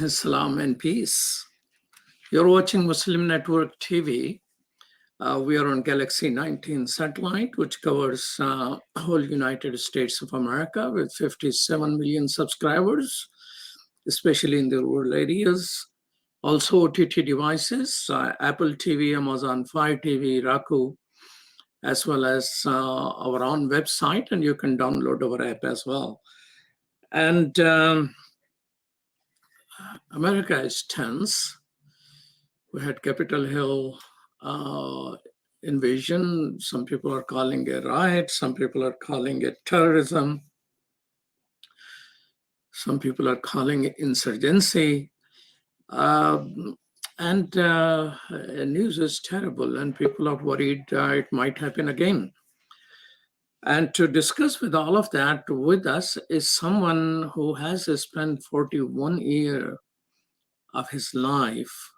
Salam and peace. You're watching Muslim Network TV. We are on Galaxy 19 satellite, which covers whole United States of America with 57 million subscribers, especially in the rural areas. Also OTT devices, Apple TV, Amazon Fire TV, Roku, as well as our own website, and you can download our app as well. And America is tense. We had Capitol Hill invasion. Some people are calling it riot. Some people are calling it terrorism. Some people are calling it insurgency. And news is terrible, and people are worried it might happen again. And to discuss with all of that with us is someone who has spent 41 years of his life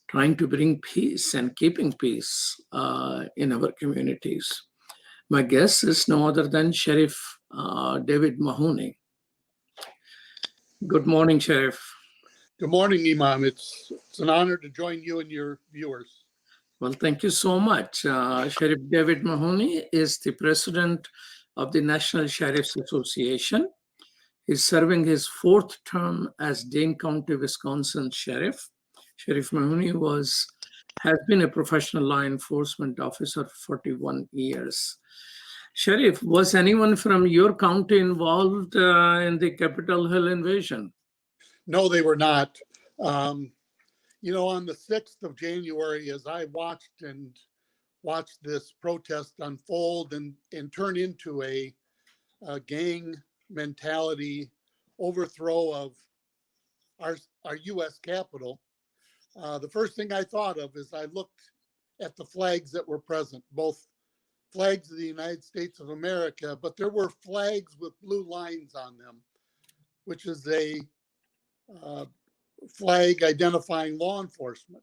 trying to bring peace and keeping peace in our communities. My guest is no other than Sheriff David Mahoney. Good morning, Sheriff. Good morning, Imam. It's an honor to join you and your viewers. Well, thank you so much. Sheriff David Mahoney is the president of the National Sheriff's Association. He's serving his fourth term as Dane County, Wisconsin Sheriff. Sheriff Mahoney has been a professional law enforcement officer for 41 years. Sheriff, was anyone from your county involved in the Capitol Hill invasion? No, they were not. On the 6th of January, as I watched this protest unfold and turn into a gang mentality overthrow of our U.S. Capitol, the first thing I thought of is I looked at the flags that were present, both flags of the United States of America, but there were flags with blue lines on them, which is a flag identifying law enforcement.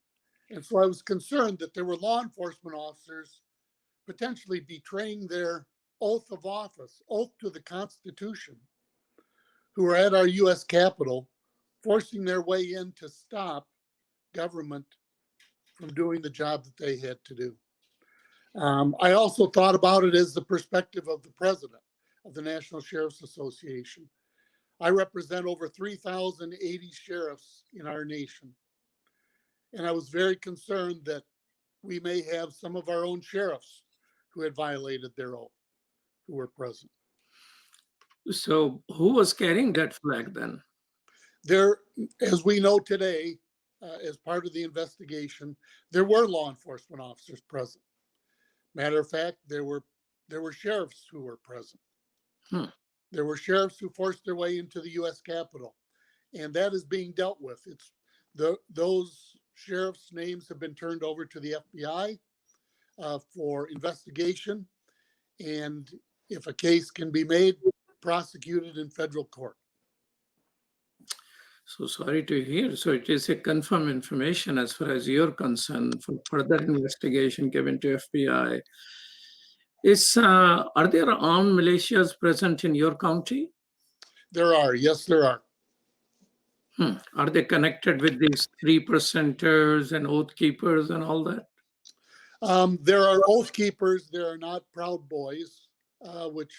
And so I was concerned that there were law enforcement officers potentially betraying their oath of office, oath to the Constitution, who are at our U.S. Capitol, forcing their way in to stop government from doing the job that they had to do. I also thought about it as the perspective of the president of the National Sheriff's Association. I represent over 3,080 sheriffs in our nation. And I was very concerned that we may have some of our own sheriffs who had violated their oath, who were present. So who was carrying that flag then? There, as we know today, as part of the investigation, there were law enforcement officers present. Matter of fact, there were sheriffs who were present. There were sheriffs who forced their way into the U.S. Capitol, and that is being dealt with. Those sheriffs' names have been turned over to the FBI for investigation, and if a case can be made, prosecuted in federal court. So sorry to hear. So it is a confirmed information as far as you're concerned for further investigation given to FBI. Are there armed militias present in your county? There are, yes, there are. Are they connected with these 3%ers and oath keepers and all that? There are oath keepers. There are not Proud Boys, which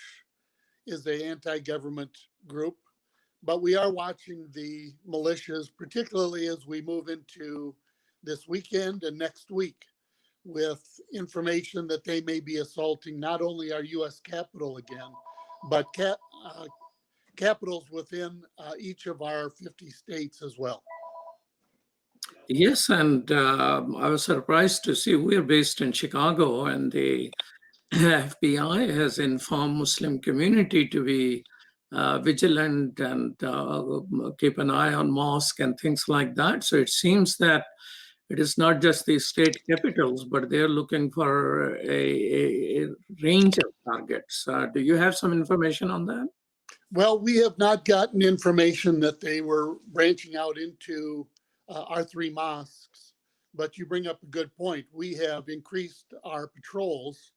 is an anti-government group. But we are watching the militias, particularly as we move into this weekend and next week, with information that they may be assaulting not only our U.S. Capitol again, but capitals within each of our 50 states as well. Yes, and I was surprised to see we're based in Chicago, and the FBI has informed Muslim community to be vigilant and keep an eye on mosque and things like that. So it seems that it is not just the state capitals, but they're looking for a range of targets. Do you have some information on that? Well, we have not gotten information that they were branching out into our 3 mosques, but you bring up a good point. We have increased our patrols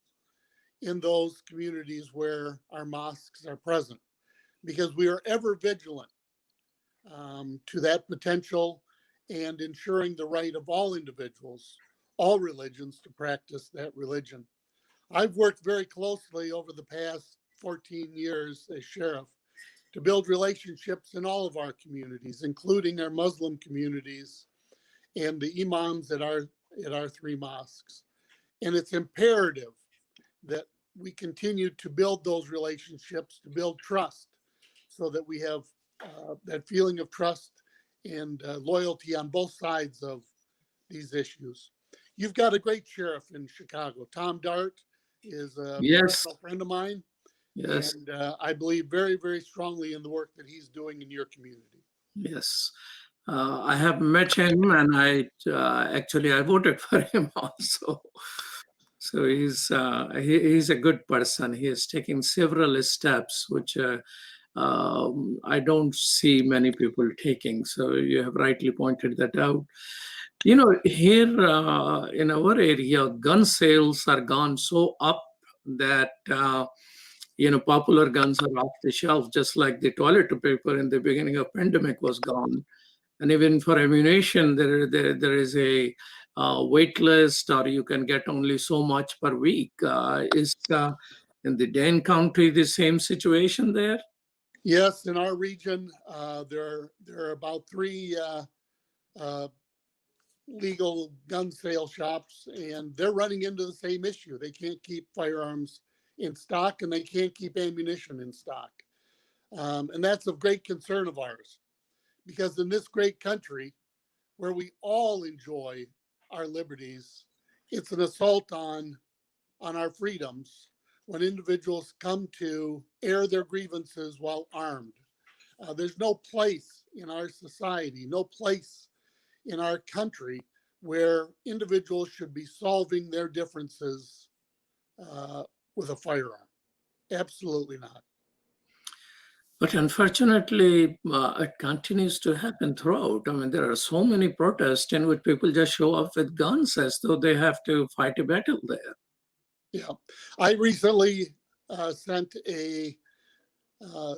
in those communities where our mosques are present, because we are ever vigilant to that potential and ensuring the right of all individuals, all religions, to practice that religion. I've worked very closely over the past 14 years as sheriff to build relationships in all of our communities, including our Muslim communities and the imams at our three mosques. And it's imperative that we continue to build those relationships, to build trust, so that we have that feeling of trust and loyalty on both sides of these issues. You've got a great sheriff in Chicago. Tom Dart is a Yes, personal friend of mine, yes, and I believe very, very strongly in the work that he's doing in your community. yes. I have met him, and actually I voted for him also. So he's a good person. He is taking several steps which I don't see many people taking. So you have rightly pointed that out. You know, here in our area, gun sales are gone so up that popular guns are off the shelf, just like the toilet paper in the beginning of pandemic was gone. And even for ammunition, there is a wait list, or you can get only so much per week. Is in the Dane County the same situation there? Yes, in our region, there are about three uh, legal gun sale shops, and they're running into the same issue. They can't keep firearms in stock, and they can't keep ammunition in stock. And that's of great concern of ours, because in this great country where we all enjoy our liberties, it's an assault on our freedoms when individuals come to air their grievances while armed. There's no place in our society, no place in our country where individuals should be solving their differences with a firearm. Absolutely not. But unfortunately, it continues to happen throughout. I mean, there are so many protests in which people just show up with guns as though they have to fight a battle there. Yeah. I recently sent a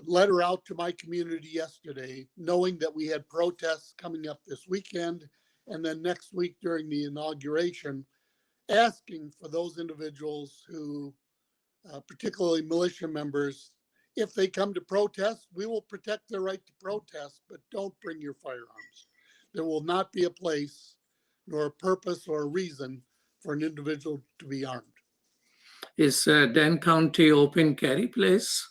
letter out to my community yesterday, knowing that we had protests coming up this weekend and then next week during the inauguration, asking for those individuals who, particularly militia members, if they come to protest, we will protect their right to protest, but don't bring your firearms. There will not be a place, nor a purpose or a reason for an individual to be armed. Is Dane County open carry place?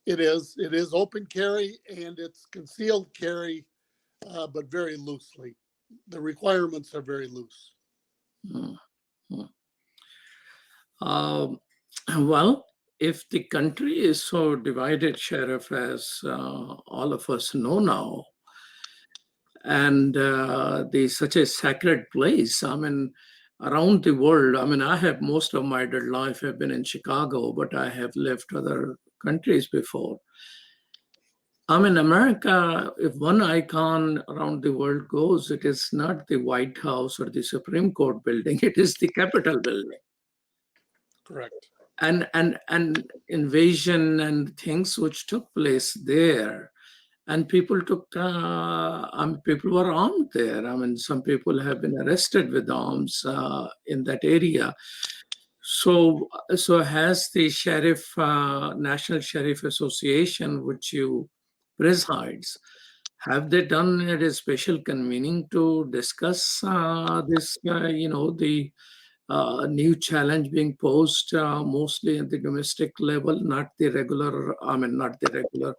It is open carry and it's concealed carry, but very loosely. The requirements are very loose. Well, if the country is so divided, Sheriff, as all of us know now, and such a sacred place, I mean, around the world, I mean, I have most of my adult life have been in Chicago, but I have lived other countries before. I mean, America, if one icon around the world goes, it is not the White House or the Supreme Court building, it is the Capitol building. Correct. And invasion and things which took place there, and people people were armed there. I mean, some people have been arrested with arms in that area. So has the National Sheriff Association, which you presides, have they done a special convening to discuss this? The new challenge being posed mostly at the domestic level, not the regular. I mean, not the regular.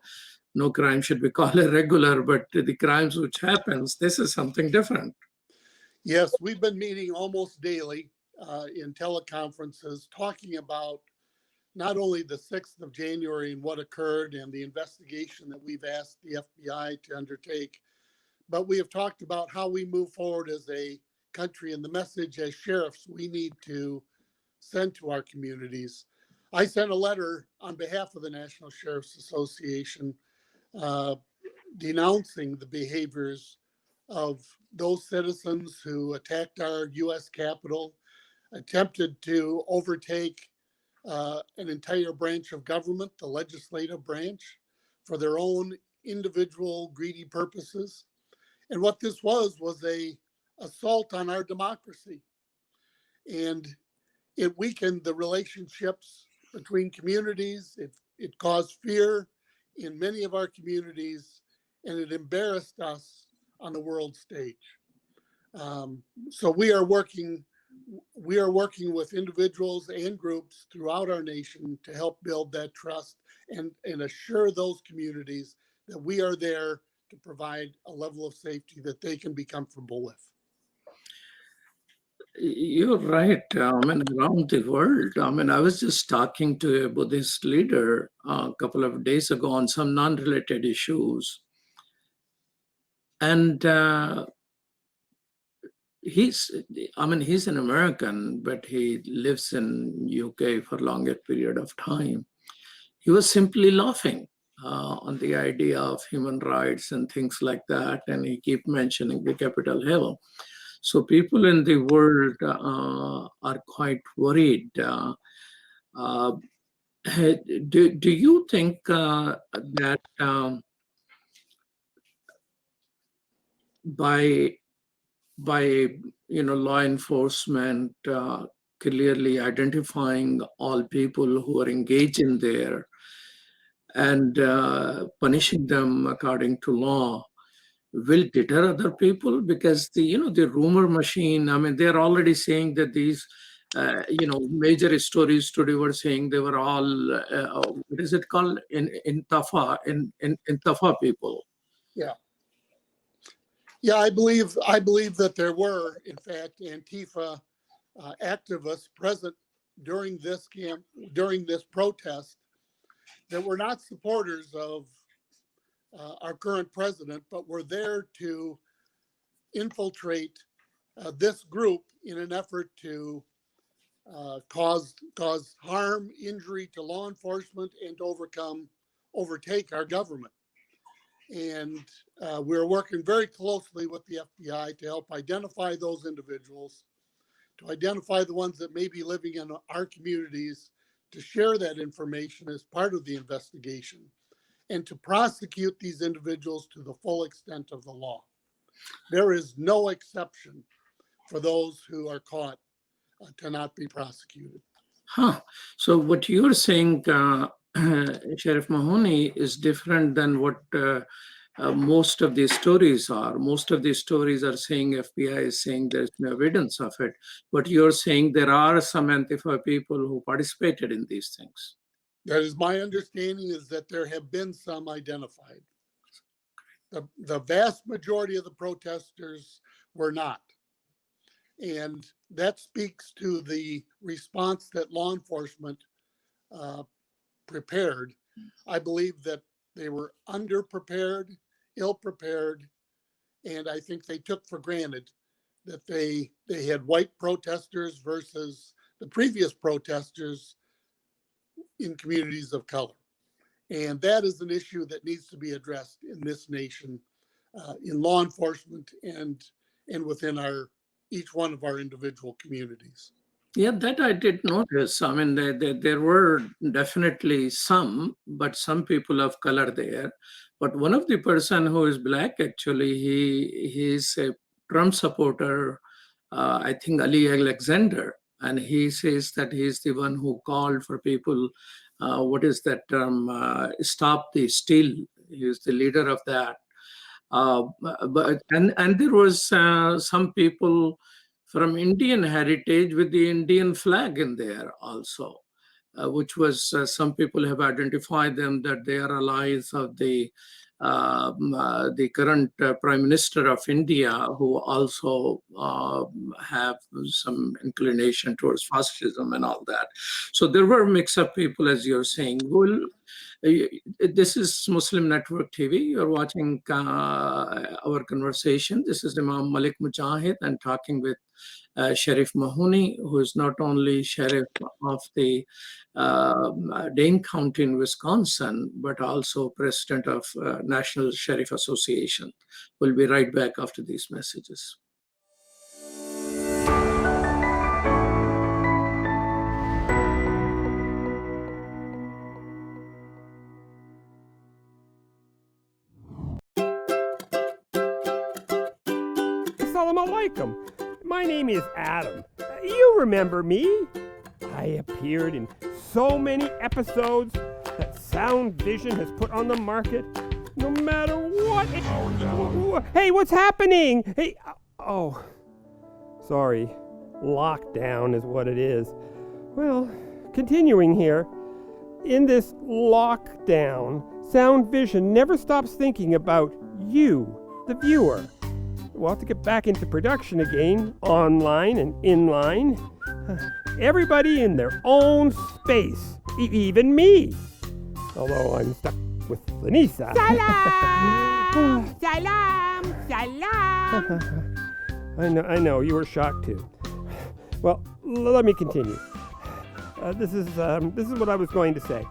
No crime should be called irregular, but the crimes which happens, this is something different. Yes, we've been meeting almost daily in teleconferences, talking about not only the 6th of January and what occurred and the investigation that we've asked the FBI to undertake, but we have talked about how we move forward as a country and the message as sheriffs we need to send to our communities. I sent a letter on behalf of the National Sheriff's Association denouncing the behaviors of those citizens who attacked our U.S. Capitol, attempted to overtake an entire branch of government, the legislative branch, for their own individual greedy purposes. And what this was a assault on our democracy. And it weakened the relationships between communities. It caused fear in many of our communities, and it embarrassed us on the world stage. So we are working with individuals and groups throughout our nation to help build that trust and assure those communities that we are there to provide a level of safety that they can be comfortable with. You're right. Around the world, I was just talking to a Buddhist leader a couple of days ago on some non-related issues. And he's an American, but he lives in UK for a longer period of time. He was simply laughing on the idea of human rights and things like that. And he kept mentioning the Capitol Hill. So people in the world are quite worried. Do you think that by law enforcement clearly identifying all people who are engaged in there and punishing them according to law will deter other people? Because the rumor machine, they're already saying that these major stories today were saying they were all what is it called, in Tafa people. Yeah, I believe that there were, in fact, Antifa activists present during this protest that were not supporters of our current president, but were there to infiltrate this group in an effort to cause harm, injury to law enforcement, and to overtake our government. And we're working very closely with the FBI to help identify those individuals, to identify the ones that may be living in our communities, to share that information as part of the investigation, and to prosecute these individuals to the full extent of the law. There is no exception for those who are caught to not be prosecuted. So what you're saying, Sheriff Mahoney, is different than what most of these stories are. Most of these stories are saying FBI is saying there's no evidence of it. But you're saying there are some Antifa people who participated in these things. That is my understanding, is that there have been some identified. The vast majority of the protesters were not. And that speaks to the response that law enforcement prepared. I believe that they were underprepared, ill-prepared, and I think they took for granted that they had white protesters versus the previous protesters in communities of color. And that is an issue that needs to be addressed in this nation, in law enforcement and within each one of our individual communities. Yeah, that I did notice. There were definitely some, but some people of color there. But one of the person who is black, actually, he's a Trump supporter, I think Ali Alexander, and he says that he's the one who called for people, what is that term, stop the steal. He's the leader of that. But there was some people from Indian heritage with the Indian flag in there also, which was some people have identified them that they are allies of the current Prime Minister of India, who also have some inclination towards fascism and all that. So there were mix-up people, as you're saying. Well, this is Muslim Network TV. You're watching our conversation. This is Imam Malik Mujahid and talking with Sheriff Mahoney, who is not only sheriff of the Dane County in Wisconsin, but also president of National Sheriff Association. We'll be right back after these messages. alaikum. My name is Adam. You remember me? I appeared in so many episodes that Sound Vision has put on the market. No matter what. Hey, what's happening? Hey, oh, sorry. Lockdown is what it is. Well, continuing here. In this lockdown, Sound Vision never stops thinking about you, the viewer. We'll have to get back into production again, online and inline. Everybody in their own space, even me. Although I'm stuck with Lanisa. Salam! Salam! Salam! I know, you were shocked too. Well, let me continue. This is what I was going to say.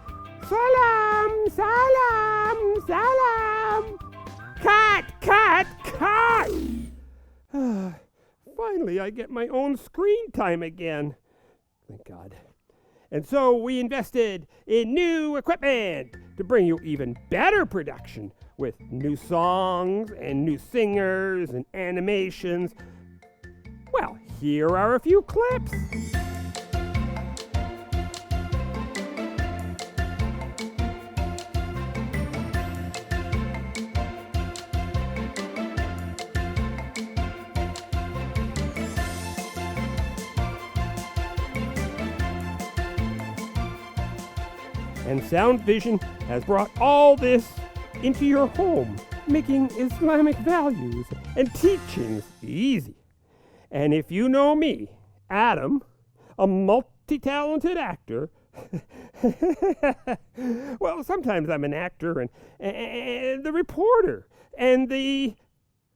Salam! Salam! Salam! Cut! Finally, I get my own screen time again. Thank God. And so we invested in new equipment to bring you even better production with new songs and new singers and animations. Well, here are a few clips. And Sound Vision has brought all this into your home, making Islamic values and teachings easy. And if you know me, Adam, a multi-talented actor, well, sometimes I'm an actor and the reporter and the...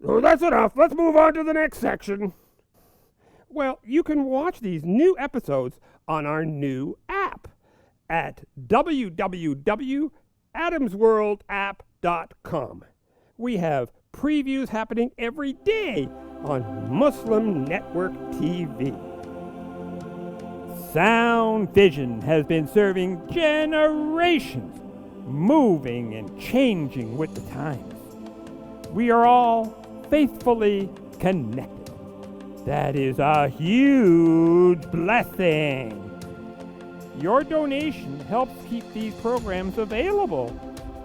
Oh, that's enough. Let's move on to the next section. Well, you can watch these new episodes on our new app at www.adamsworldapp.com. We have previews happening every day on Muslim Network TV. Sound Vision has been serving generations, moving and changing with the times. We are all faithfully connected. That is a huge blessing. Your donation helps keep these programs available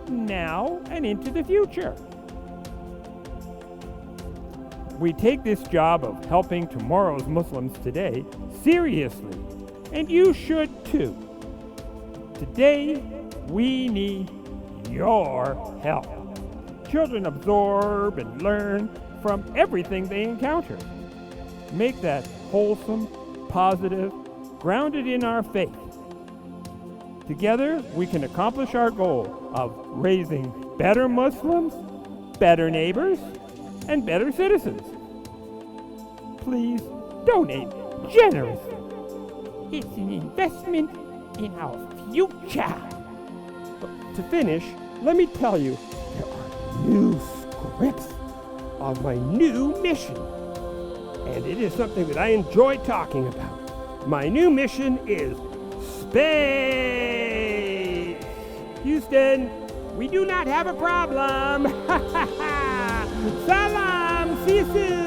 now and into the future. We take this job of helping tomorrow's Muslims today seriously, and you should too. Today, we need your help. Children absorb and learn from everything they encounter. Make that wholesome, positive, grounded in our faith. Together, we can accomplish our goal of raising better Muslims, better neighbors, and better citizens. Please donate generously. It's an investment in our future. To finish, let me tell you, there are new scripts of my new mission. And it is something that I enjoy talking about. My new mission is space. Houston, we do not have a problem. Salam, see you soon.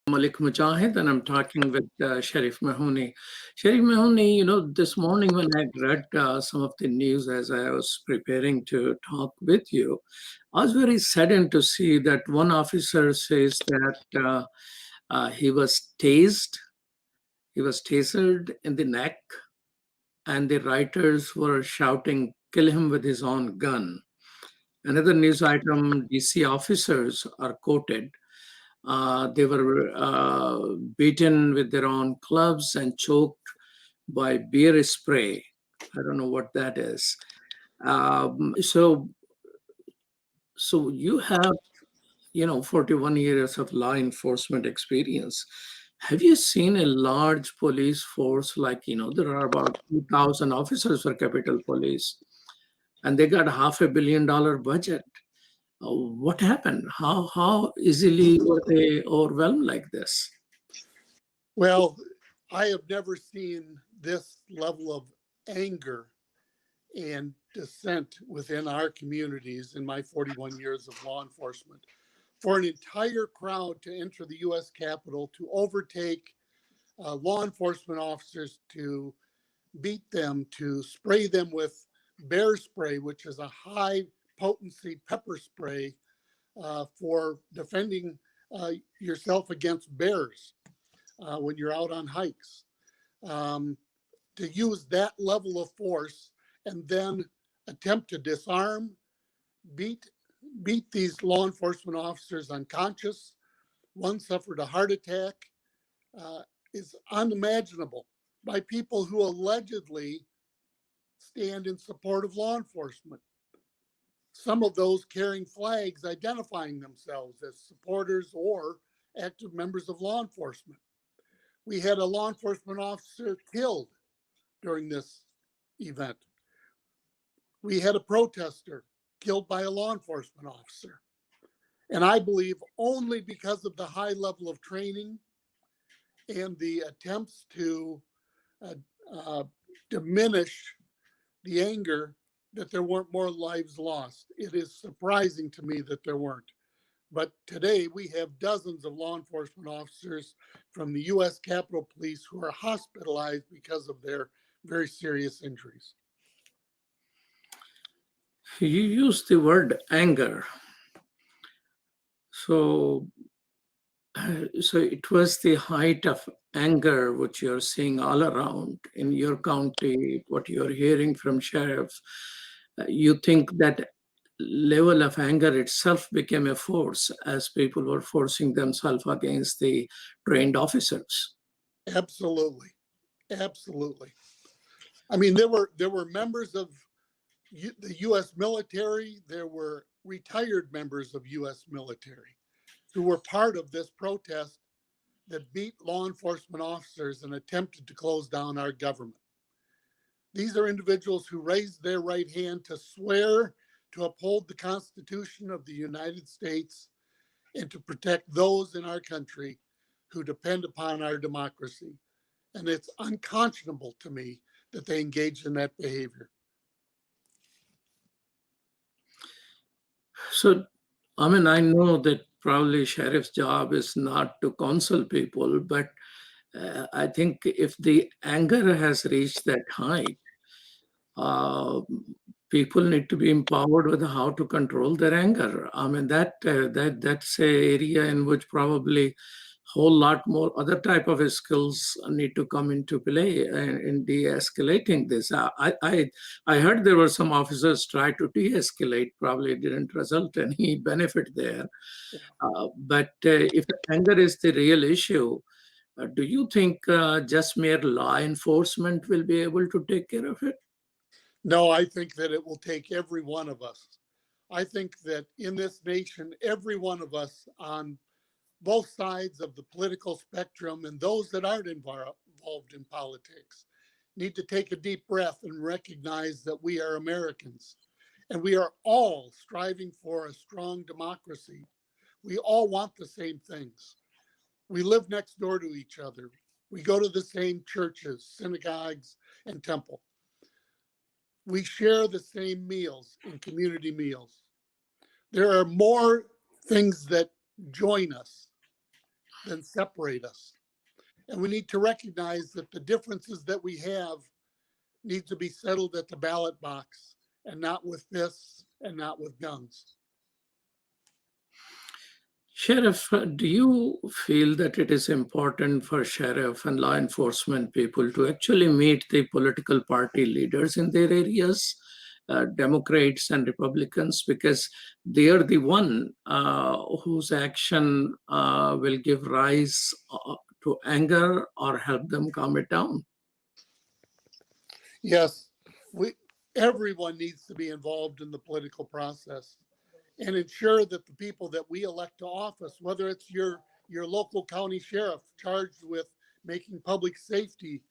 Malik Mujahid, and I'm talking with Sheriff Mahoney. Sheriff Mahoney, this morning when I read some of the news as I was preparing to talk with you, I was very saddened to see that one officer says that he was tased, he was tasered in the neck, and the rioters were shouting, "Kill him with his own gun." Another news item, DC officers are quoted. They were beaten with their own clubs and choked by beer spray. I don't know what that is. So you have, 41 years of law enforcement experience. Have you seen a large police force like, there are about 2,000 officers for Capitol Police, and they got $500 million budget. What happened? How easily were they overwhelmed like this? Well, I have never seen this level of anger and dissent within our communities in my 41 years of law enforcement. For an entire crowd to enter the U.S. Capitol, to overtake law enforcement officers, to beat them, to spray them with bear spray, which is a high potency pepper spray for defending yourself against bears when you're out on hikes. To use that level of force and then attempt to disarm, beat these law enforcement officers unconscious. One suffered a heart attack. Is unimaginable by people who allegedly stand in support of law enforcement. Some of those carrying flags identifying themselves as supporters or active members of law enforcement. We had a law enforcement officer killed during this event. We had a protester killed by a law enforcement officer. And I believe only because of the high level of training and the attempts to diminish the anger that there weren't more lives lost. It is surprising to me that there weren't. But today we have dozens of law enforcement officers from the U.S. Capitol Police who are hospitalized because of their very serious injuries. You used the word anger. So it was the height of anger which you're seeing all around in your county, what you're hearing from sheriffs. You think that level of anger itself became a force as people were forcing themselves against the trained officers. Absolutely. Absolutely. I mean, there were members of the U.S. military, there were retired members of U.S. military who were part of this protest that beat law enforcement officers and attempted to close down our government. These are individuals who raised their right hand to swear to uphold the Constitution of the United States and to protect those in our country who depend upon our democracy. And it's unconscionable to me that they engaged in that behavior. So, I mean, I know that probably sheriff's job is not to counsel people, but I think if the anger has reached that height, people need to be empowered with how to control their anger. I mean, that's an area in which probably whole lot more other type of skills need to come into play in de-escalating this. I heard there were some officers try to de-escalate, probably didn't result in any benefit there. But if anger is the real issue, do you think just mere law enforcement will be able to take care of it? No, I think that it will take every one of us. I think that in this nation, every one of us on both sides of the political spectrum and those that aren't involved in politics need to take a deep breath and recognize that we are Americans and we are all striving for a strong democracy. We all want the same things. We live next door to each other. We go to the same churches, synagogues, and temple. We share the same meals and community meals. There are more things that join us than separate us. And we need to recognize that the differences that we have need to be settled at the ballot box and not with fists and not with guns. Sheriff, do you feel that it is important for sheriff and law enforcement people to actually meet the political party leaders in their areas, Democrats and Republicans, because they are the one whose action will give rise to anger or help them calm it down? Yes, everyone needs to be involved in the political process and ensure that the people that we elect to office, whether it's your local county sheriff charged with making public safety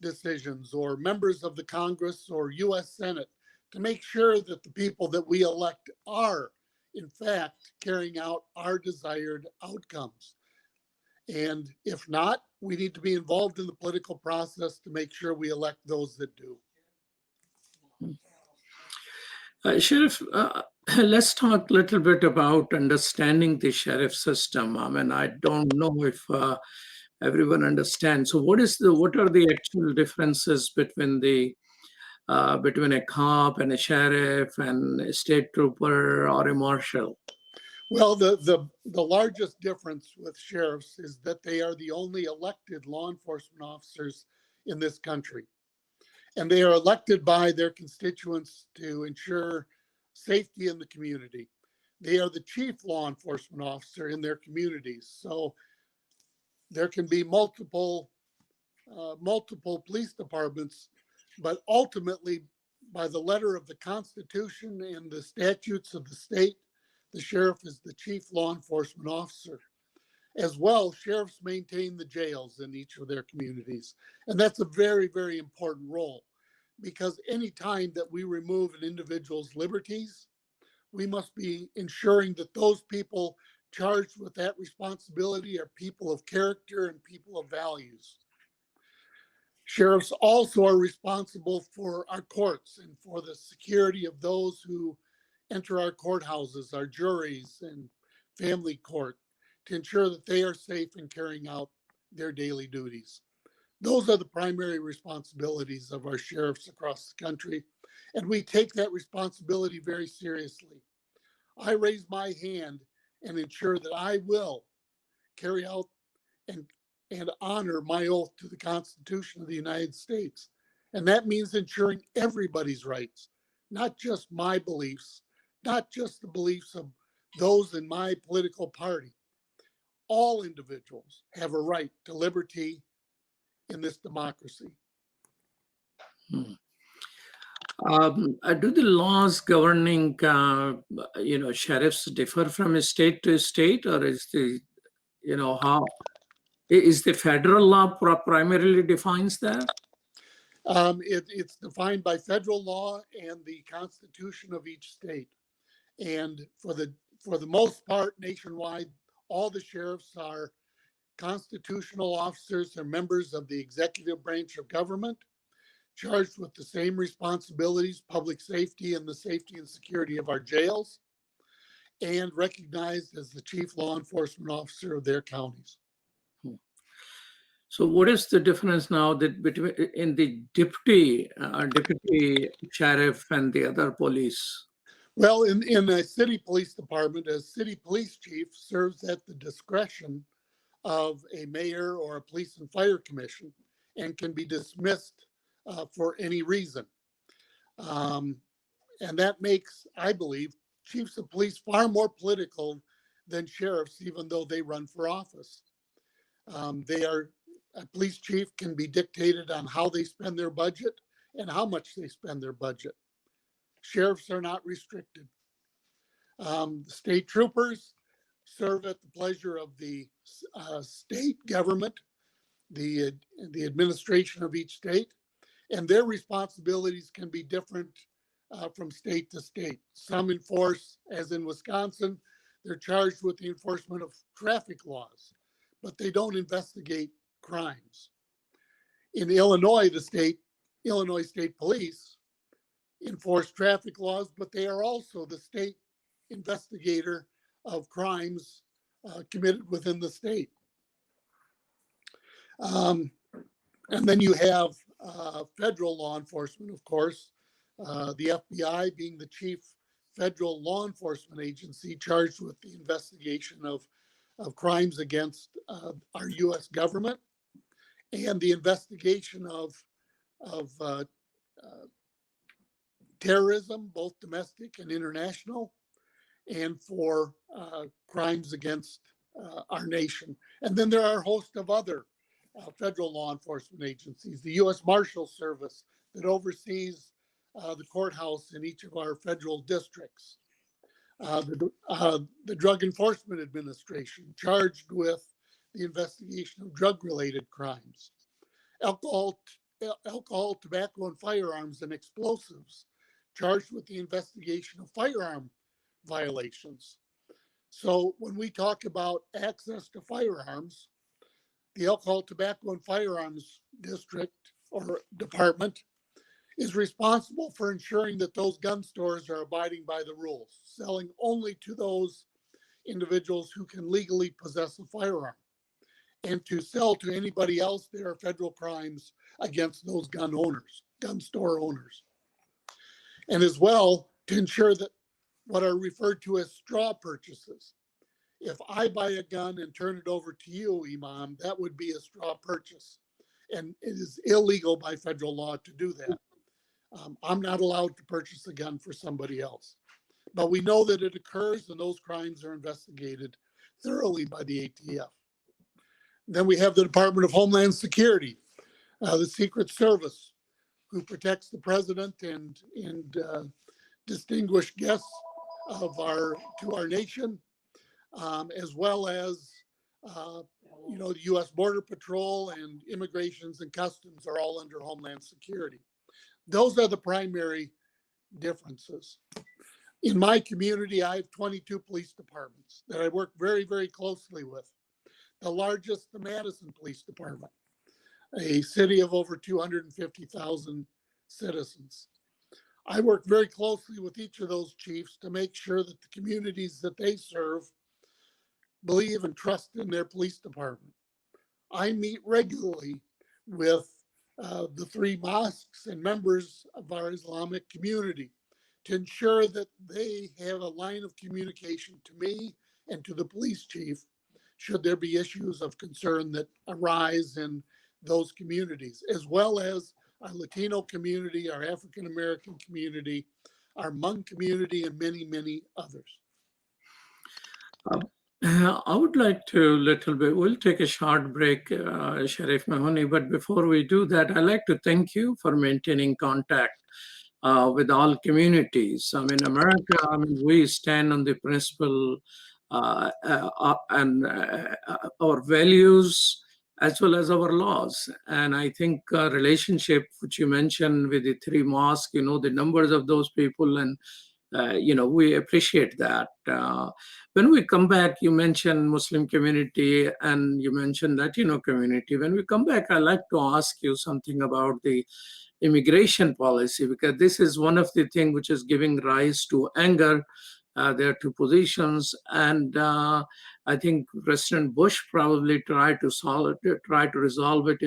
decisions, or members of the Congress or U.S. Senate, to make sure that the people that we elect are, in fact, carrying out our desired outcomes. And if not, we need to be involved in the political process to make sure we elect those that do. Sheriff, let's talk a little bit about understanding the sheriff system. I mean, I don't know if everyone understands. So, what are the actual differences between a cop and a sheriff and a state trooper or a marshal? Well, the largest difference with sheriffs is that they are the only elected law enforcement officers in this country. And they are elected by their constituents to ensure safety in the community. They are the chief law enforcement officer in their communities. So there can be multiple police departments, but ultimately, by the letter of the Constitution and the statutes of the state, the sheriff is the chief law enforcement officer. As well, sheriffs maintain the jails in each of their communities. And that's a very, very important role, because any time that we remove an individual's liberties, we must be ensuring that those people charged with that responsibility are people of character and people of values. Sheriffs also are responsible for our courts and for the security of those who enter our courthouses, our juries and family court, to ensure that they are safe in carrying out their daily duties. Those are the primary responsibilities of our sheriffs across the country, and we take that responsibility very seriously. I raise my hand and ensure that I will carry out and honor my oath to the Constitution of the United States. And that means ensuring everybody's rights, not just my beliefs, not just the beliefs of those in my political party. All individuals have a right to liberty in this democracy. Do the laws governing, sheriffs differ from state to state, or is how is the federal law primarily defines that? It's defined by federal law and the Constitution of each state. And for the most part, nationwide, all the sheriffs are constitutional officers and members of the executive branch of government, charged with the same responsibilities, public safety and the safety and security of our jails, and recognized as the chief law enforcement officer of their counties. So what is the difference now in the deputy sheriff and the other police? Well, in a city police department, a city police chief serves at the discretion of a mayor or a police and fire commission and can be dismissed for any reason. And that makes, I believe, chiefs of police far more political than sheriffs, even though they run for office. A police chief can be dictated on how they spend their budget and how much they spend their budget. Sheriffs are not restricted. State troopers serve at the pleasure of the state government, the administration of each state, and their responsibilities can be different from state to state. Some enforce, as in Wisconsin, they're charged with the enforcement of traffic laws, but they don't investigate crimes. In Illinois, Illinois State Police enforce traffic laws, but they are also the state investigator of crimes committed within the state. And then you have federal law enforcement, of course, the FBI being the chief federal law enforcement agency charged with the investigation of crimes against our U.S. government and the investigation of terrorism, both domestic and international, and for crimes against our nation. And then there are a host of other federal law enforcement agencies, the U.S. Marshal Service that oversees the courthouse in each of our federal districts, the Drug Enforcement Administration charged with the investigation of drug-related crimes, alcohol, tobacco, and firearms and explosives charged with the investigation of firearm violations. So when we talk about access to firearms, the Alcohol, Tobacco, and Firearms District or Department is responsible for ensuring that those gun stores are abiding by the rules, selling only to those individuals who can legally possess a firearm. And to sell to anybody else, there are federal crimes against those gun owners, gun store owners. And as well, to ensure that what are referred to as straw purchases. If I buy a gun and turn it over to you, Imam, that would be a straw purchase. And it is illegal by federal law to do that. I'm not allowed to purchase a gun for somebody else. But we know that it occurs and those crimes are investigated thoroughly by the ATF. Then we have the Department of Homeland Security, the Secret Service, who protects the president and distinguished guests to our nation, as well as the U.S. Border Patrol and Immigrations and Customs are all under Homeland Security. Those are the primary differences. In my community, I have 22 police departments that I work very, very closely with. The largest, the Madison Police Department, a city of over 250,000 citizens. I work very closely with each of those chiefs to make sure that the communities that they serve believe and trust in their police department. I meet regularly with the three mosques and members of our Islamic community to ensure that they have a line of communication to me and to the police chief should there be issues of concern that arise in those communities, as well as our Latino community, our African American community, our Hmong community, and many, many others. I would like to we'll take a short break, Sheriff Mahoney, but before we do that, I'd like to thank you for maintaining contact with all communities. In America, we stand on the principle and our values as well as our laws. And I think relationship, which you mentioned with the three mosques, the numbers of those people, and we appreciate that. When we come back, you mentioned Muslim community and you mentioned Latino community. When we come back, I'd like to ask you something about the immigration policy, because this is one of the things which is giving rise to anger. There are two positions, and I think President Bush probably tried to resolve it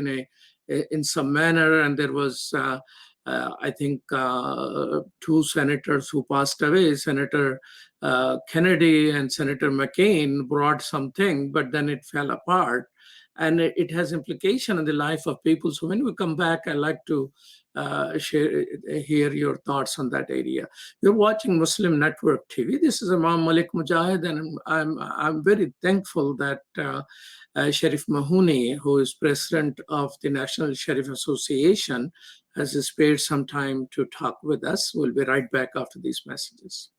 in some manner, and there was I think two senators who passed away, Senator Kennedy and Senator McCain, brought something, but then it fell apart. And it has implication in the life of people. So when we come back, I'd like to hear your thoughts on that area. You're watching Muslim Network TV. This is Imam Malik Mujahid, and I'm very thankful that Sheriff Mahoney, who is president of the National Sheriff Association, has spared some time to talk with us. We'll be right back after these messages.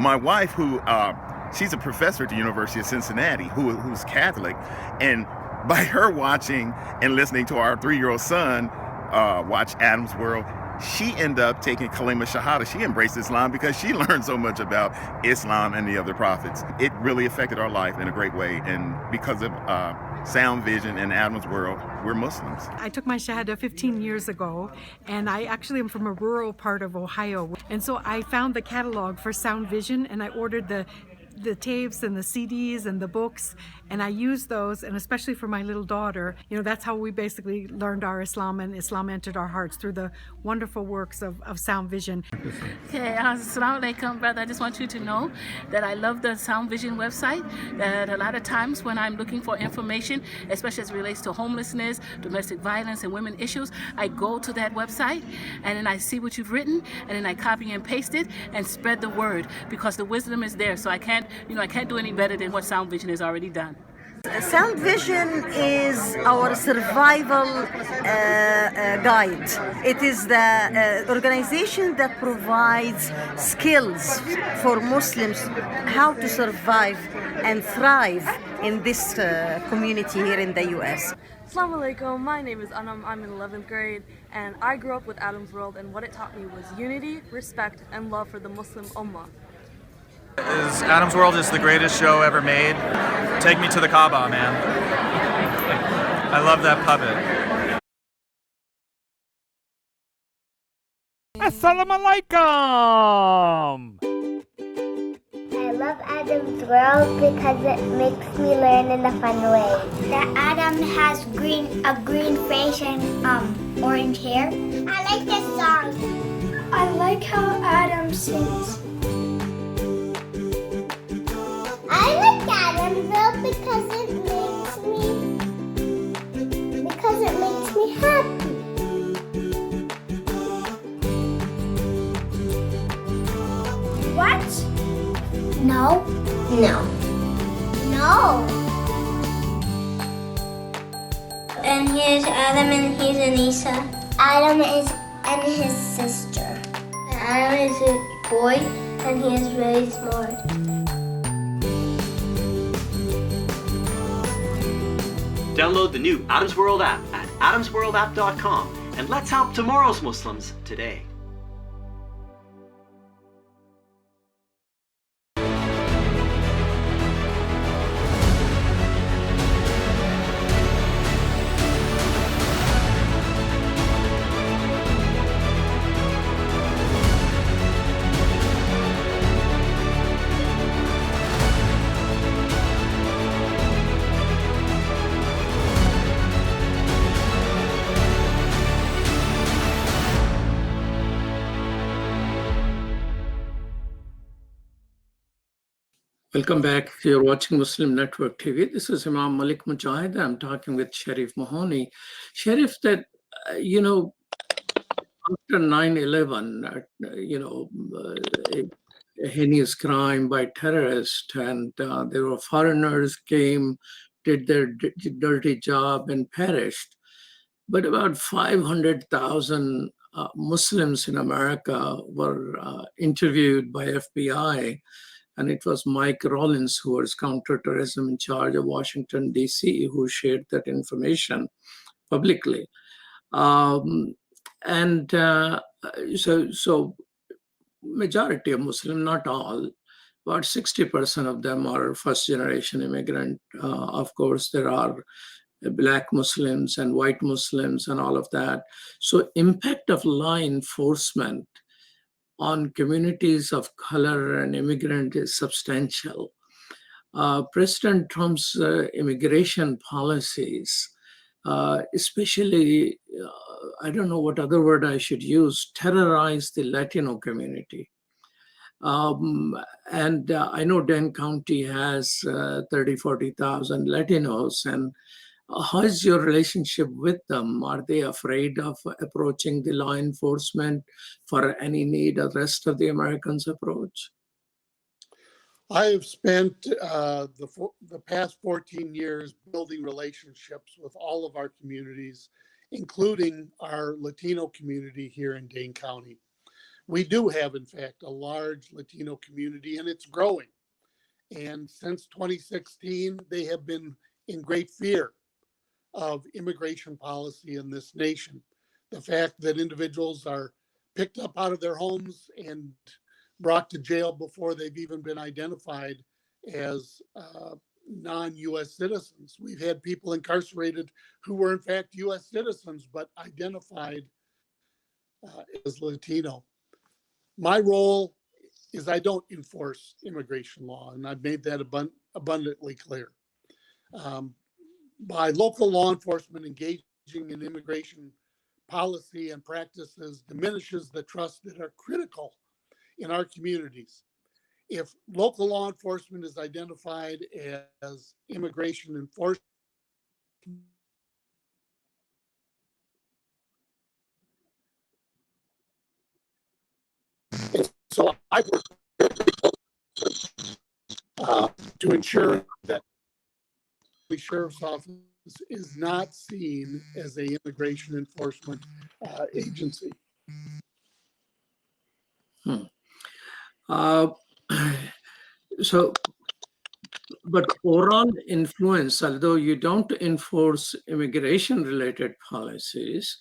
my wife, who she's a professor at the University of Cincinnati, who's Catholic, and by her watching and listening to our 3-year-old son watch Adam's World, she ended up taking Kalima Shahada. She embraced Islam because she learned so much about Islam and the other prophets. It really affected our life in a great way, and because of Sound Vision and Adam's World, we're Muslims. I took my Shahada 15 years ago, and I actually am from a rural part of Ohio. And so I found the catalog for Sound Vision, and I ordered the tapes and the CDs and the books, and I used those, and especially for my little daughter, that's how we basically learned our Islam, and Islam entered our hearts through the wonderful works of Sound Vision. Okay, assalamu alaikum, brother. I just want you to know that I love the Sound Vision website, that a lot of times when I'm looking for information, especially as it relates to homelessness, domestic violence, and women issues, I go to that website, and then I see what you've written, and then I copy and paste it, and spread the word, because the wisdom is there, so I can't do any better than what Sound Vision has already done. Sound Vision is our survival guide. It is the organization that provides skills for Muslims how to survive and thrive in this community here in the U.S. Assalamu alaikum, my name is Anam, I'm in 11th grade, and I grew up with Adam's World, and what it taught me was unity, respect, and love for the Muslim Ummah. Adam's World is the greatest show ever made. Take me to the Kaaba, man. I love that puppet. Assalamu alaikum! I love Adam's World because it makes me learn in a fun way. That Adam has a green face and orange hair. I like this song. I like how Adam sings. I like Adam's World because it makes me happy. What? No. And here's Adam and here's Anissa. Adam and his sister. Adam is a boy and he is really smart. Download the new Adam's World app at adamsworldapp.com and let's help tomorrow's Muslims today. Welcome back. You're watching Muslim Network TV. This is Imam Malik Mujahid. I'm talking with Sharif Mahoney. Sharif, that, after 9/11, a heinous crime by terrorists, and there were foreigners came, did their dirty job and perished. But about 500,000 Muslims in America were interviewed by FBI. And it was Mike Rollins, who was counterterrorism in charge of Washington, D.C., who shared that information publicly. So majority of Muslim, not all, about 60% of them are first-generation immigrant. Of course, there are Black Muslims and white Muslims and all of that. So impact of law enforcement on communities of color and immigrant is substantial. President Trump's immigration policies, especially, I don't know what other word I should use, terrorize the Latino community. I know Dane County has 30, 40,000 Latinos, and how is your relationship with them? Are they afraid of approaching the law enforcement for any need the rest of the Americans approach? I have spent the past 14 years building relationships with all of our communities, including our Latino community here in Dane County. We do have, in fact, a large Latino community, and it's growing. And since 2016, they have been in great fear of immigration policy in this nation. The fact that individuals are picked up out of their homes and brought to jail before they've even been identified as non-U.S. citizens. We've had people incarcerated who were in fact U.S. citizens but identified as Latino. My role is I don't enforce immigration law, and I've made that abundantly clear. By local law enforcement engaging in immigration policy and practices diminishes the trust that are critical in our communities. If local law enforcement is identified as immigration enforcement, so I work to ensure that the sheriff's office is not seen as an immigration enforcement agency. So, but overall influence, although you don't enforce immigration-related policies,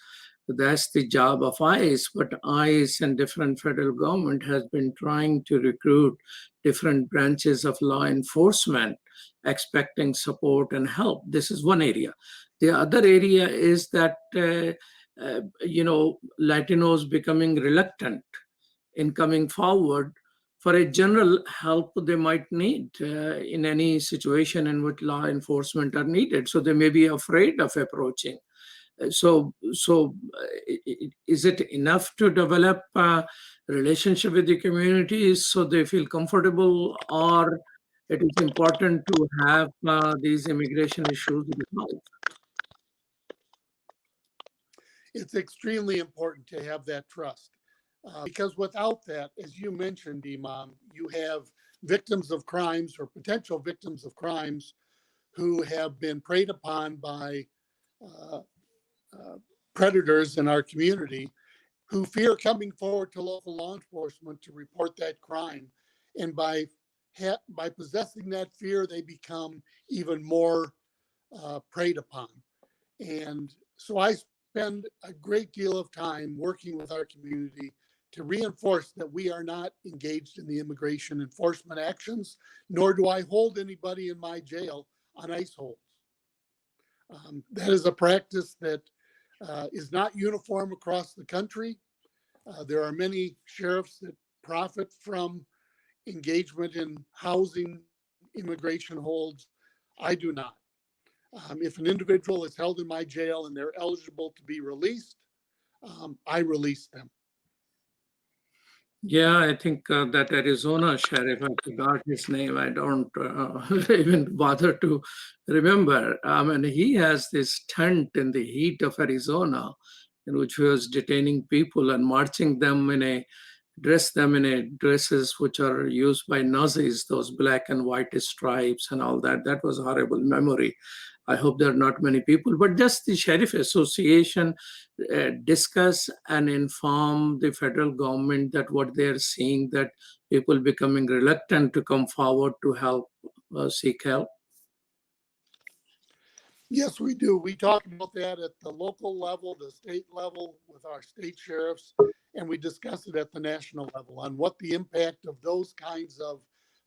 that's the job of ICE, but ICE and different federal government has been trying to recruit different branches of law enforcement, expecting support and help. This is one area. The other area is that, Latinos becoming reluctant in coming forward for a general help they might need in any situation in which law enforcement are needed. So they may be afraid of approaching. So is it enough to develop a relationship with the communities so they feel comfortable, or it is important to have these immigration issues resolved? It's extremely important to have that trust. Because without that, as you mentioned, Imam, you have victims of crimes or potential victims of crimes who have been preyed upon by predators in our community who fear coming forward to local law enforcement to report that crime. And by possessing that fear, they become even more preyed upon. And so I spend a great deal of time working with our community to reinforce that we are not engaged in the immigration enforcement actions, nor do I hold anybody in my jail on ICE holds. That is a practice that is not uniform across the country. There are many sheriffs that profit from engagement in housing immigration holds. I do not. If an individual is held in my jail and they're eligible to be released, I release them. Yeah, I think that Arizona sheriff, I forgot his name. I don't even bother to remember. And he has this tent in the heat of Arizona, in which he was detaining people and marching them dress them in dresses which are used by Nazis, those black and white stripes and all that. That was a horrible memory. I hope there are not many people, but just the Sheriff Association discuss and inform the federal government that what they're seeing, that people becoming reluctant to come forward to help, seek help. Yes, we do. We talk about that at the local level, the state level with our state sheriffs, and we discuss it at the national level on what the impact of those kinds of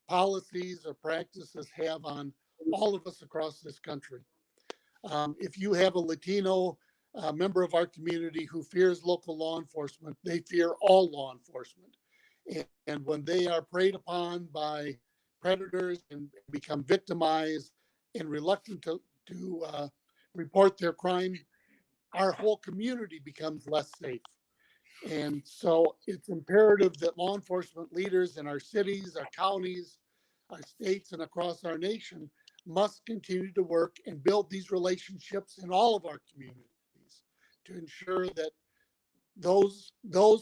policies or practices have on all of us across this country. If you have a Latino member of our community who fears local law enforcement, they fear all law enforcement. And when they are preyed upon by predators and become victimized and reluctant to report their crime, our whole community becomes less safe. And so it's imperative that law enforcement leaders in our cities, our counties, our states, and across our nation must continue to work and build these relationships in all of our communities to ensure that those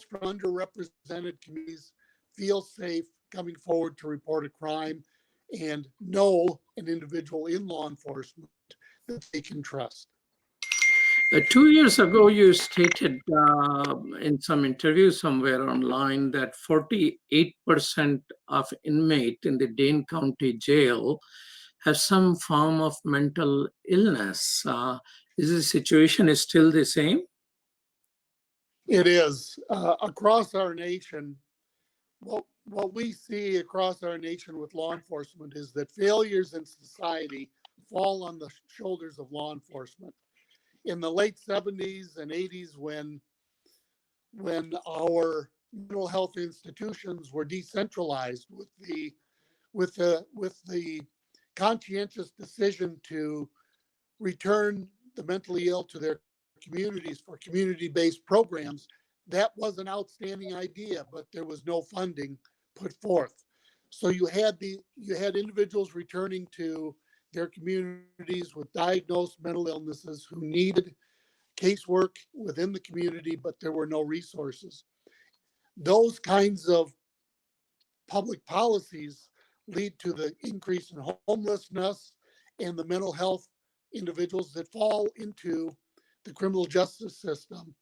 from underrepresented communities feel safe coming forward to report a crime and know an individual in law enforcement that they can trust. 2 years ago, you stated in some interview somewhere online that 48% of inmate in the Dane County Jail have some form of mental illness. Is the situation still the same? It is. Across our nation, what we see across our nation with law enforcement is that failures in society fall on the shoulders of law enforcement. In the late 70s and 80s, when our mental health institutions were decentralized with the conscientious decision to return the mentally ill to their communities for community-based programs, that was an outstanding idea, but there was no funding put forth. So you had individuals returning to their communities with diagnosed mental illnesses who needed casework within the community, but there were no resources. Those kinds of public policies lead to the increase in homelessness and the mental health individuals that fall into the criminal justice system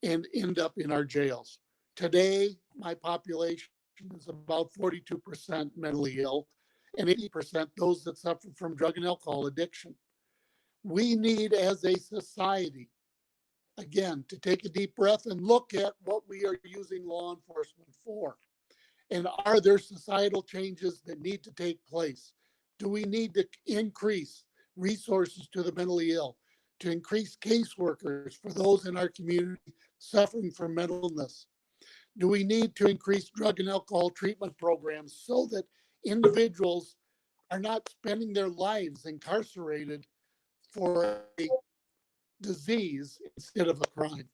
and end up in our jails. Today, my population is about 42% mentally ill and 80% those that suffer from drug and alcohol addiction. We need, as a society, again, to take a deep breath and look at what we are using law enforcement for. And are there societal changes that need to take place? Do we need to increase resources to the mentally ill, to increase caseworkers for those in our community suffering from mental illness? Do we need to increase drug and alcohol treatment programs so that individuals are not spending their lives incarcerated for a disease instead of a crime?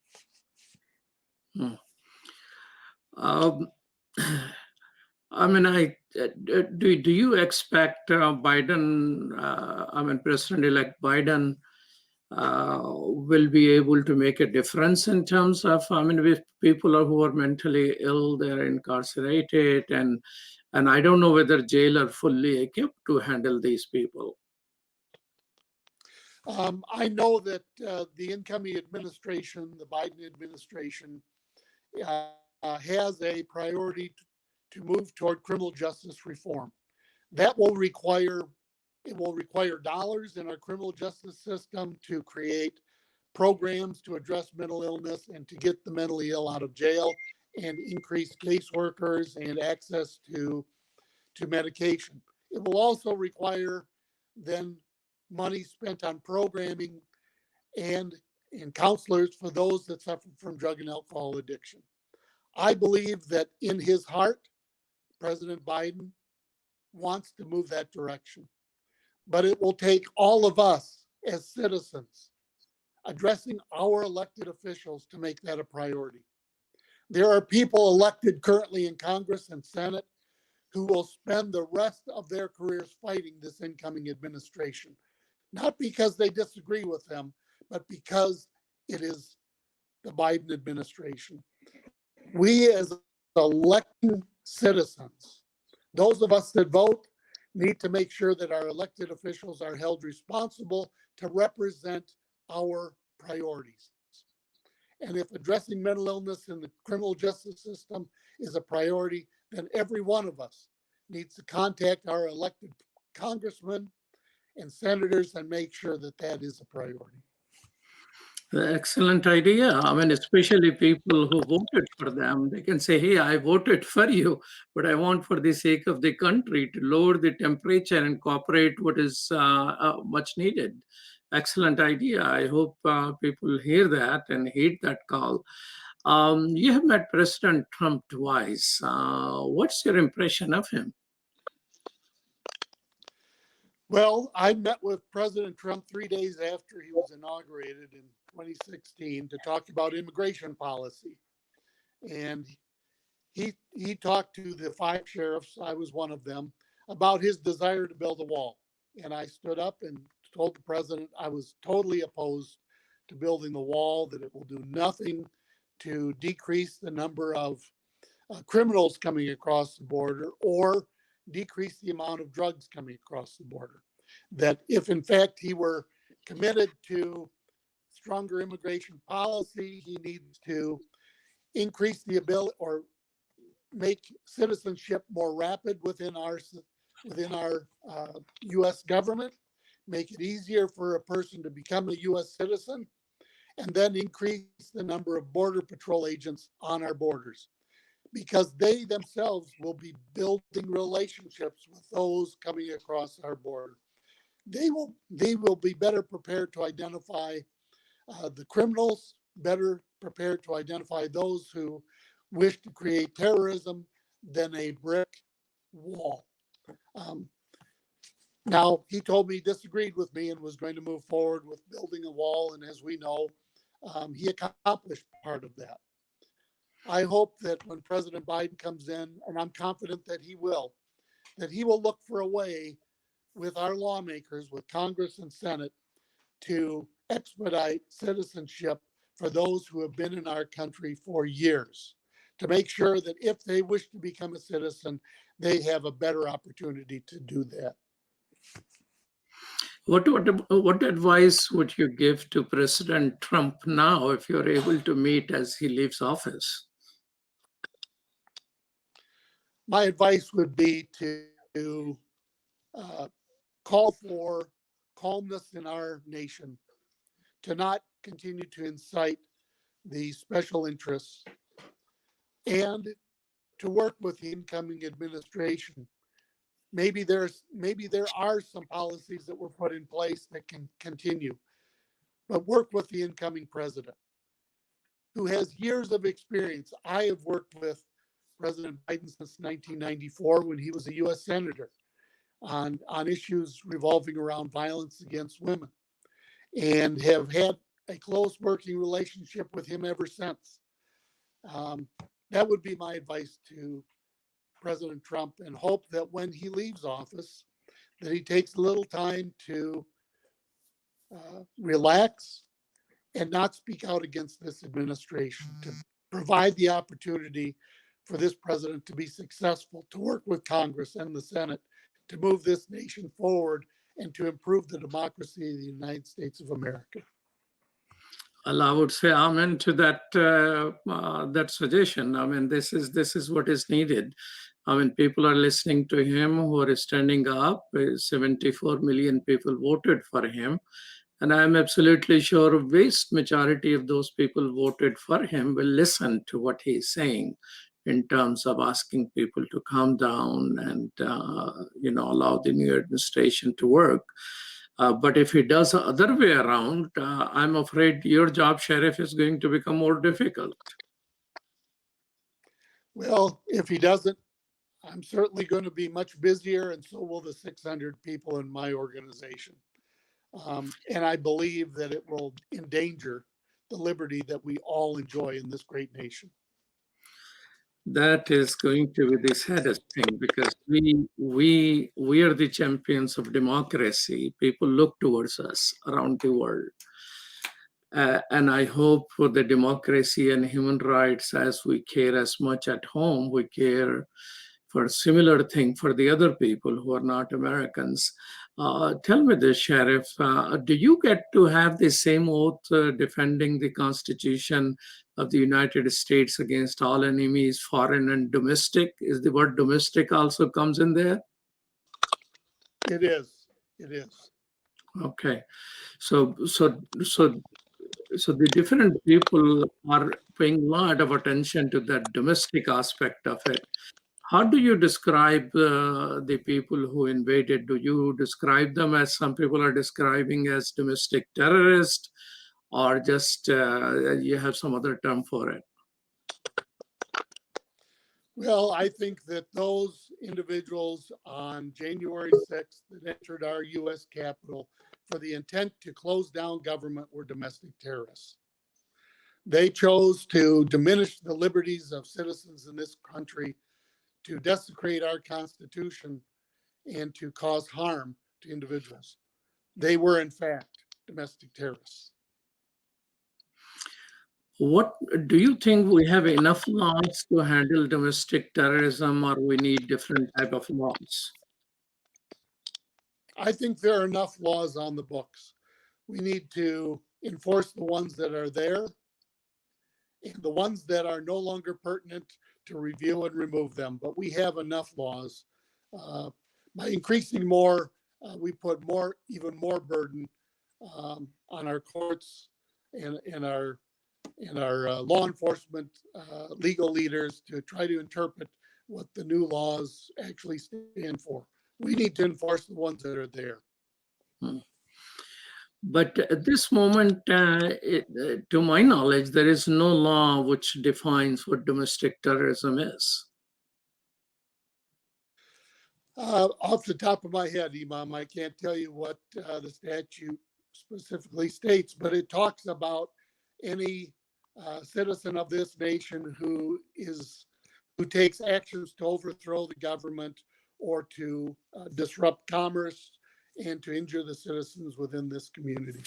I mean, do you expect Biden, President-elect Biden will be able to make a difference in terms of, with people who are mentally ill, they're incarcerated, and I don't know whether jail are fully equipped to handle these people. I know that the incoming administration, the Biden administration, has a priority to move toward criminal justice reform. That will require dollars in our criminal justice system to create programs to address mental illness and to get the mentally ill out of jail and increase caseworkers and access to medication. It will also require then money spent on programming and counselors for those that suffer from drug and alcohol addiction. I believe that in his heart, President Biden wants to move that direction. But it will take all of us as citizens addressing our elected officials to make that a priority. There are people elected currently in Congress and Senate who will spend the rest of their careers fighting this incoming administration, not because they disagree with them, but because it is the Biden administration. We as elected citizens, those of us that vote, need to make sure that our elected officials are held responsible to represent our priorities. And if addressing mental illness in the criminal justice system is a priority, then every one of us needs to contact our elected congressmen and senators and make sure that that is a priority. Excellent idea. Especially people who voted for them, they can say, hey, I voted for you, but I want for the sake of the country to lower the temperature and cooperate what is much needed. Excellent idea. I hope people hear that and heed that call. You have met President Trump twice. What's your impression of him? Well, I met with President Trump 3 days after he was inaugurated in 2016 to talk about immigration policy. And he talked to the 5 sheriffs, I was one of them, about his desire to build a wall. And I stood up and told the president I was totally opposed to building the wall, that it will do nothing to decrease the number of criminals coming across the border or decrease the amount of drugs coming across the border. That if in fact he were committed to stronger immigration policy. He needs to increase the ability or make citizenship more rapid within our U.S. government, make it easier for a person to become a U.S. citizen, and then increase the number of Border Patrol agents on our borders, because they themselves will be building relationships with those coming across our border. They will be better prepared to identify the criminals, better prepared to identify those who wish to create terrorism than a brick wall. Now, he told me he disagreed with me and was going to move forward with building a wall. And as we know, he accomplished part of that. I hope that when President Biden comes in, and I'm confident that he will look for a way with our lawmakers, with Congress and Senate, to expedite citizenship for those who have been in our country for years, to make sure that if they wish to become a citizen, they have a better opportunity to do that. What advice would you give to President Trump now if you're able to meet as he leaves office? My advice would be to call for calmness in our nation, to not continue to incite the special interests, and to work with the incoming administration. Maybe there are some policies that were put in place that can continue, but work with the incoming president, who has years of experience. I have worked with President Biden since 1994 when he was a U.S. Senator on issues revolving around violence against women, and have had a close working relationship with him ever since. That would be my advice to President Trump, and hope that when he leaves office, that he takes a little time to relax and not speak out against this administration, to provide the opportunity for this president to be successful, to work with Congress and the Senate to move this nation forward and to improve the democracy of the United States of America. Well, I would say amen to that suggestion. I mean, this is what is needed. I mean, people are listening to him who are standing up. 74 million people voted for him. And I'm absolutely sure a vast majority of those people voted for him will listen to what he's saying in terms of asking people to calm down and, allow the new administration to work. But if he does the other way around, I'm afraid your job, Sheriff, is going to become more difficult. Well, if he doesn't, I'm certainly going to be much busier, and so will the 600 people in my organization. And I believe that it will endanger the liberty that we all enjoy in this great nation. That is going to be the saddest thing, because we are the champions of democracy. People look towards us around the world. And I hope for the democracy and human rights, as we care as much at home, we care for a similar thing for the other people who are not Americans. Tell me this, Sheriff, do you get to have the same oath defending the Constitution of the United States against all enemies, foreign and domestic? Is the word domestic also comes in there? It is. Okay. So the different people are paying a lot of attention to that domestic aspect of it. How do you describe the people who invaded? Do you describe them as some people are describing as domestic terrorists, or just you have some other term for it? Well, I think that those individuals on January 6th that entered our U.S. Capitol for the intent to close down government were domestic terrorists. They chose to diminish the liberties of citizens in this country, to desecrate our Constitution, and to cause harm to individuals. They were, in fact, domestic terrorists. What do you think? We have enough laws to handle domestic terrorism, or we need different type of laws? I think there are enough laws on the books. We need to enforce the ones that are there, and the ones that are no longer pertinent to review and remove them. But we have enough laws. By increasing more, we put even more burden on our courts and our law enforcement legal leaders to try to interpret what the new laws actually stand for. We need to enforce the ones that are there. But at this moment, to my knowledge, there is no law which defines what domestic terrorism is. Off the top of my head, Imam, I can't tell you what the statute specifically states, but it talks about any citizen of this nation who takes actions to overthrow the government or to disrupt commerce and to injure the citizens within this community.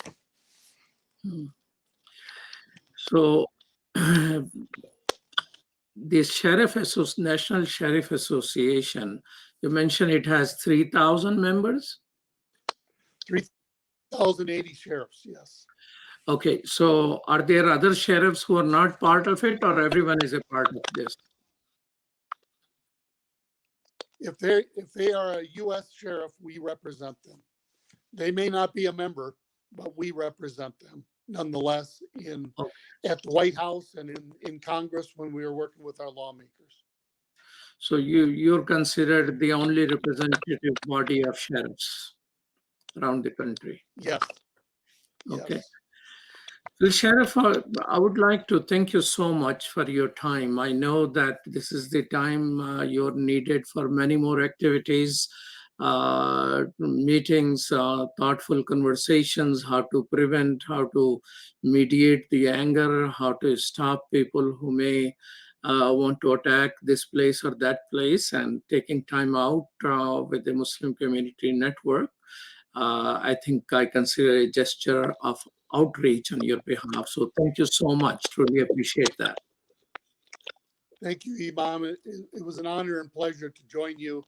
So the National Sheriff Association, you mentioned it has 3,000 members? 3,080 sheriffs, yes. Okay, so are there other sheriffs who are not part of it, or everyone is a part of this? If they are a U.S. sheriff, we represent them. They may not be a member, but we represent them nonetheless at the White House and in Congress when we are working with our lawmakers. So you're considered the only representative body of sheriffs around the country? Yes. Okay. Yes. Well, Sheriff, I would like to thank you so much for your time. I know that this is the time you're needed for many more activities, meetings, thoughtful conversations, how to prevent, how to mediate the anger, how to stop people who may want to attack this place or that place, and taking time out with the Muslim Community Network. I think I consider a gesture of outreach on your behalf. So thank you so much. Truly appreciate that. Thank you, Imam. It was an honor and pleasure to join you.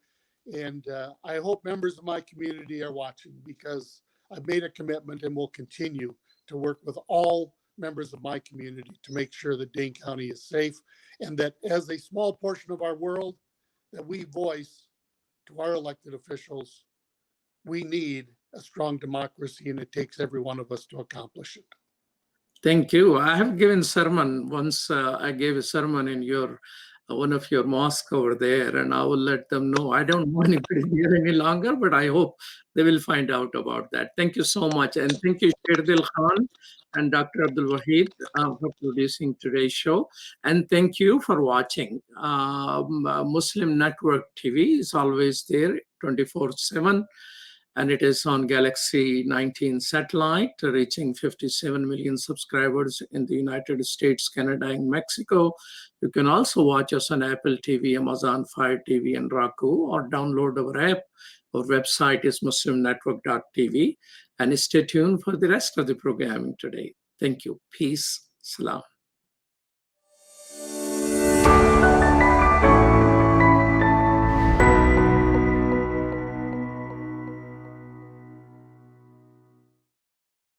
And I hope members of my community are watching, because I've made a commitment and will continue to work with all members of my community to make sure that Dane County is safe, and that as a small portion of our world, that we voice to our elected officials, we need a strong democracy, and it takes every one of us to accomplish it. Thank you. I have given sermon once. I gave a sermon in one of your mosques over there, and I will let them know. I don't know anybody here any longer, but I hope they will find out about that. Thank you so much. And thank you, Sherdil Khan and Dr. Abdul Wahid for producing today's show. And thank you for watching. Muslim Network TV is always there 24/7. And it is on Galaxy 19 satellite, reaching 57 million subscribers in the United States, Canada, and Mexico. You can also watch us on Apple TV, Amazon Fire TV, and Roku, or download our app. Our website is muslimnetwork.tv. And stay tuned for the rest of the programming today. Thank you. Peace. Salam.